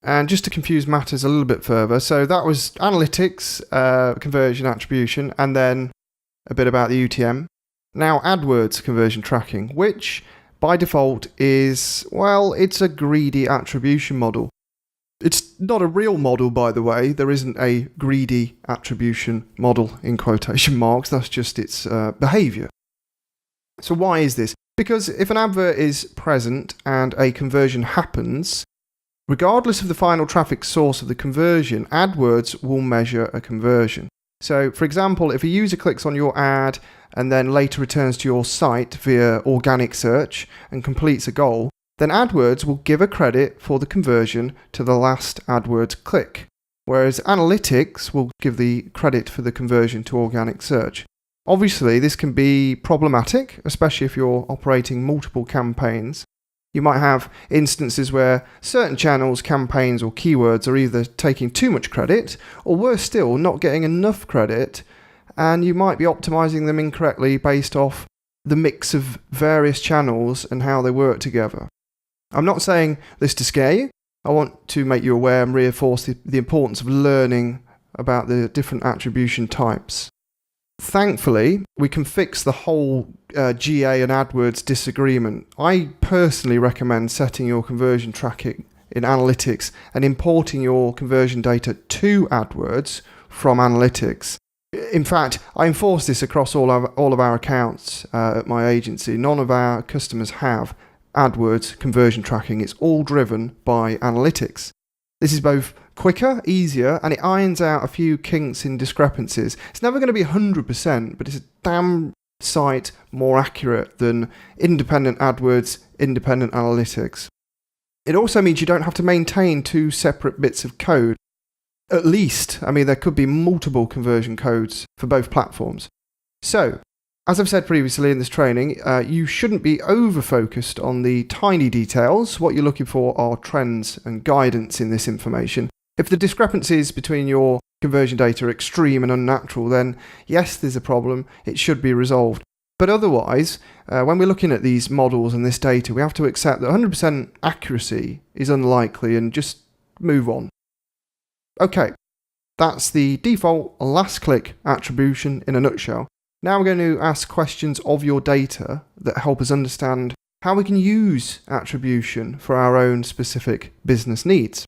And just to confuse matters a little bit further, so that was analytics, conversion attribution, and then a bit about the UTM. Now AdWords conversion tracking, which by default is, well, it's a greedy attribution model. It's not a real model, by the way. There isn't a greedy attribution model in quotation marks. That's just its behavior. So why is this? Because if an advert is present and a conversion happens, regardless of the final traffic source of the conversion, AdWords will measure a conversion. So, for example, if a user clicks on your ad and then later returns to your site via organic search and completes a goal, then AdWords will give a credit for the conversion to the last AdWords click, whereas Analytics will give the credit for the conversion to organic search. Obviously, this can be problematic, especially if you're operating multiple campaigns. You might have instances where certain channels, campaigns, or keywords are either taking too much credit, or worse still, not getting enough credit, and you might be optimizing them incorrectly based off the mix of various channels and how they work together. I'm not saying this to scare you. I want to make you aware and reinforce the importance of learning about the different attribution types. Thankfully, we can fix the whole GA and AdWords disagreement. I personally recommend setting your conversion tracking in Analytics and importing your conversion data to AdWords from Analytics. In fact, I enforce this across all of our accounts at my agency. None of our customers have AdWords conversion tracking. It's all driven by Analytics. This is both quicker, easier, and it irons out a few kinks in discrepancies. It's never going to be 100%, but it's a damn sight more accurate than independent AdWords, independent Analytics. It also means you don't have to maintain two separate bits of code. At least, there could be multiple conversion codes for both platforms. So, as I've said previously in this training, you shouldn't be over-focused on the tiny details. What you're looking for are trends and guidance in this information. If the discrepancies between your conversion data are extreme and unnatural, then yes, there's a problem. It should be resolved. But otherwise, when we're looking at these models and this data, we have to accept that 100% accuracy is unlikely and just move on. Okay, that's the default last click attribution in a nutshell. Now we're going to ask questions of your data that help us understand how we can use attribution for our own specific business needs.